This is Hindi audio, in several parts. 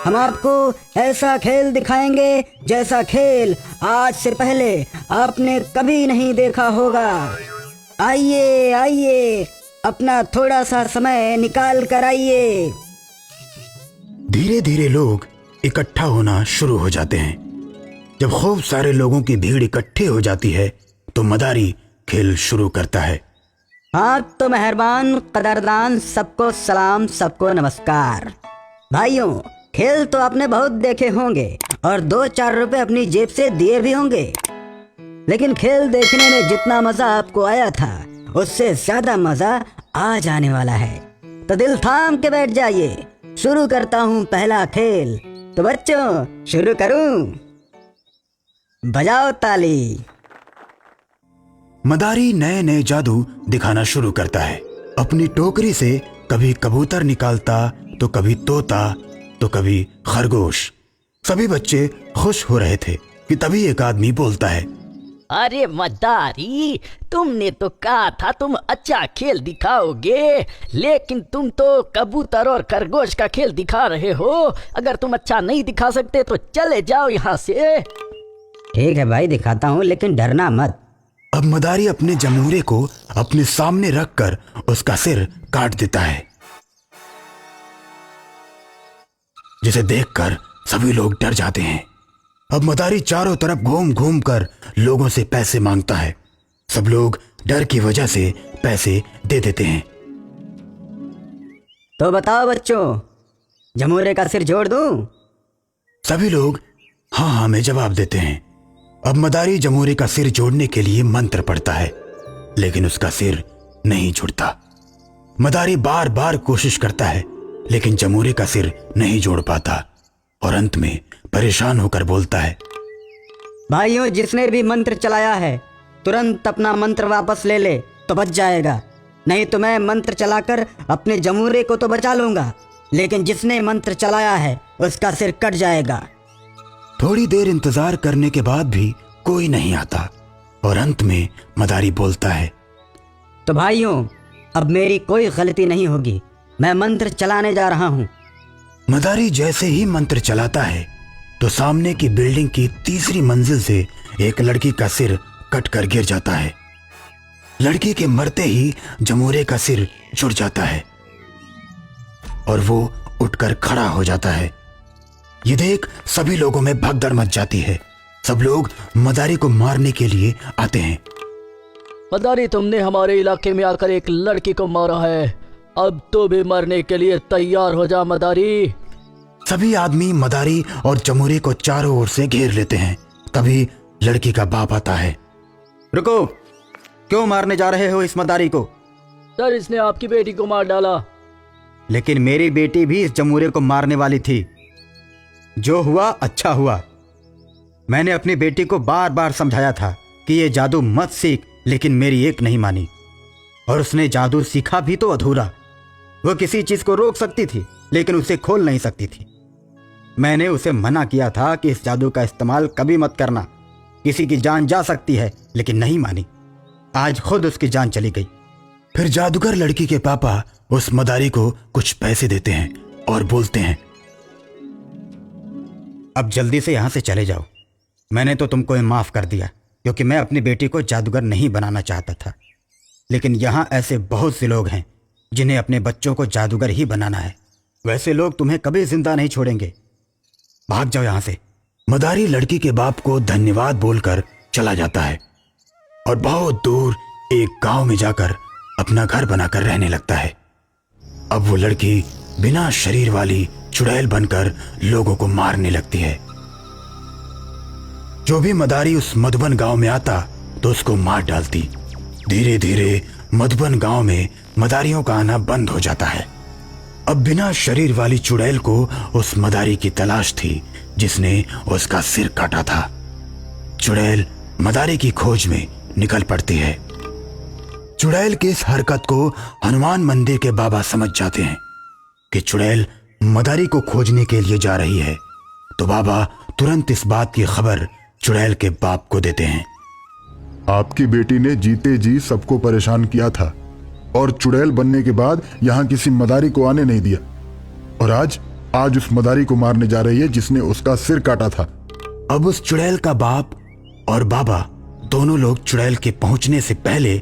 हम आपको ऐसा खेल दिखाएंगे जैसा खेल आज से पहले आपने कभी नहीं देखा होगा। आइए आइए, अपना थोड़ा सा समय निकाल कर आइए। धीरे धीरे लोग इकट्ठा होना शुरू हो जाते हैं। जब खूब सारे लोगों की भीड़ इकट्ठी हो जाती है तो मदारी खेल शुरू करता है। हाँ तो मेहरबान कदरदान, सबको सलाम, सबको नमस्कार। भाइयों, खेल तो आपने बहुत देखे होंगे और 2-4 रुपए अपनी जेब से दिए भी होंगे, लेकिन खेल देखने में जितना मजा आपको आया था उससे ज्यादा मजा आज आने वाला है। तो दिल थाम के बैठ जाइए, शुरू करता हूँ पहला खेल। तो बच्चों, शुरू करूं? बजाओ ताली। मदारी नए नए जादू दिखाना शुरू करता है। अपनी टोकरी से कभी कबूतर निकालता तो कभी तोता तो कभी खरगोश। सभी बच्चे खुश हो रहे थे कि तभी एक आदमी बोलता है, अरे मदारी, तुमने तो कहा था तुम अच्छा खेल दिखाओगे, लेकिन तुम तो कबूतर और खरगोश का खेल दिखा रहे हो। अगर तुम अच्छा नहीं दिखा सकते तो चले जाओ यहाँ से। ठीक है भाई, दिखाता हूँ, लेकिन डरना मत। अब मदारी अपने जमूरे को अपने सामने रखकर उसका सिर काट देता है, जिसे देखकर सभी लोग डर जाते हैं। अब मदारी चारों तरफ घूम घूम कर लोगों से पैसे मांगता है। सब लोग डर की वजह से पैसे दे देते हैं। तो बताओ बच्चों, जमूरे का सिर जोड़ दूं? सभी लोग हाँ हाँ में जवाब देते हैं। अब मदारी जमूरे का सिर जोड़ने के लिए मंत्र पढ़ता है, लेकिन उसका सिर नहीं जुड़ता। मदारी बार बार कोशिश करता है, लेकिन जमूरे का सिर नहीं जोड़ पाता और अंत में परेशान होकर बोलता है, भाइयों, जिसने भी मंत्र चलाया है तुरंत अपना मंत्र वापस ले ले तो बच जाएगा, नहीं तो मैं मंत्र चलाकर अपने जमूरे को तो बचा लूंगा, लेकिन जिसने मंत्र चलाया है उसका सिर कट जाएगा। थोड़ी देर इंतजार करने के बाद भी कोई नहीं आता और अंत में मदारी बोलता है, तो भाइयों, अब मेरी कोई गलती नहीं होगी, मैं मंत्र चलाने जा रहा हूँ। मदारी जैसे ही मंत्र चलाता है तो सामने की बिल्डिंग की तीसरी मंजिल से एक लड़की का सिर कट कर गिर जाता है। लड़की के मरते ही जमूरे का सिर जुड़ जाता है और वो उठकर खड़ा हो जाता है। ये देख सभी लोगों में भगदड़ मच जाती है। सब लोग मदारी को मारने के लिए आते हैं। मदारी, तुमने हमारे इलाके में आकर एक लड़की को मारा है, अब तो भी मरने के लिए तैयार हो जा मदारी। सभी आदमी मदारी और जमूरे को चारों ओर से घेर लेते हैं। तभी लड़की का बाप आता है। रुको, क्यों मारने जा रहे हो इस मदारी को? सर, इसने आपकी बेटी को मार डाला। लेकिन मेरी बेटी भी इस जमूरे को मारने वाली थी। जो हुआ अच्छा हुआ। मैंने अपनी बेटी को बार बार समझाया था कि ये जादू मत सीख, लेकिन मेरी एक नहीं मानी और उसने जादू सीखा भी तो अधूरा। वो किसी चीज को रोक सकती थी लेकिन उसे खोल नहीं सकती थी। मैंने उसे मना किया था कि इस जादू का इस्तेमाल कभी मत करना, किसी की जान जा सकती है, लेकिन नहीं मानी। आज खुद उसकी जान चली गई। फिर जादूगर लड़की के पापा उस मदारी को कुछ पैसे देते हैं और बोलते हैं, अब जल्दी से यहां से चले जाओ। मैंने तो तुमको माफ कर दिया क्योंकि मैं अपनी बेटी को जादूगर नहीं बनाना चाहता था, लेकिन यहां ऐसे बहुत से लोग हैं जिन्हें अपने बच्चों को जादूगर ही बनाना है। वैसे लोग तुम्हें कभी जिंदा नहीं छोड़ेंगे। भाग जाओ यहां से। मदारी लड़की के बाप को धन्यवाद बोलकर चला जाता है और बहुत दूर एक गांव में जाकर अपना घर बनाकर रहने लगता है। अब वो लड़की बिना शरीर वाली चुड़ैल बनकर लोगों को मारने लगती है। जो भी मदारी उस मधुबन गांव में आता तो उसको मार डालती। धीरे धीरे मधुबन गांव में मदारियों का आना बंद हो जाता है। अब बिना शरीर वाली चुड़ैल को उस मदारी की तलाश थी जिसने उसका सिर काटा था। चुड़ैल मदारी की खोज में निकल पड़ती है। चुड़ैल की इस हरकत को हनुमान मंदिर के बाबा समझ जाते हैं कि चुड़ैल मदारी को खोजने के लिए जा रही है, तो बाबा तुरंत इस बात की खबर चुड़ैल के बाप को देते हैं। आपकी बेटी ने जीते जी सबको परेशान किया था और चुड़ैल बनने के बाद यहाँ किसी मदारी को आने नहीं दिया, और आज आज उस मदारी को मारने जा रही है जिसने उसका सिर काटा था। अब उस चुड़ैल का बाप और बाबा दोनों लोग चुड़ैल के पहुंचने से पहले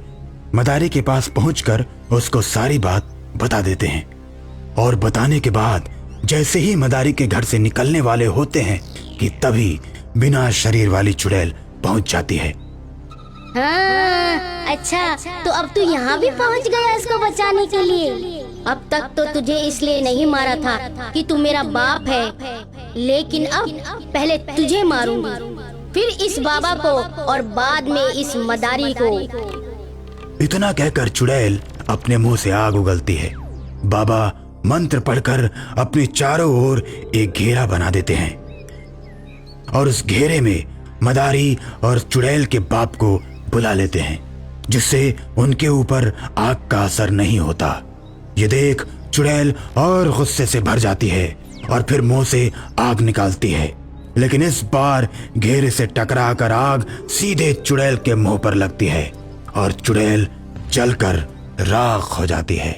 मदारी के पास पहुंचकर उसको सारी बात बता देते हैं। और बताने के बाद जैसे ही मदारी के घर से निकलने वाले होते हैं कि तभी बिना शरीर वाली चुड़ैल पहुंच जाती है। हाँ, अच्छा तो अब तू यहाँ भी पहुँच गया इसको बचाने के लिए। अब तक तो तुझे इसलिए नहीं मारा था कि तू मेरा बाप है, लेकिन अब पहले तुझे मारूंगी, फिर इस बाबा को और बाद में इस मदारी को। इतना कहकर चुड़ैल अपने मुंह से आग उगलती है। बाबा मंत्र पढ़कर अपने चारों ओर एक घेरा बना देते हैं और उस घेरे में मदारी और चुड़ैल के बाप को बुला लेते हैं, जिससे उनके ऊपर आग का असर नहीं होता। ये देख चुड़ैल और गुस्से से भर जाती है और फिर मुंह से आग निकालती है, लेकिन इस बार घेरे से टकराकर आग सीधे चुड़ैल के मुंह पर लगती है और चुड़ैल जलकर राख हो जाती है।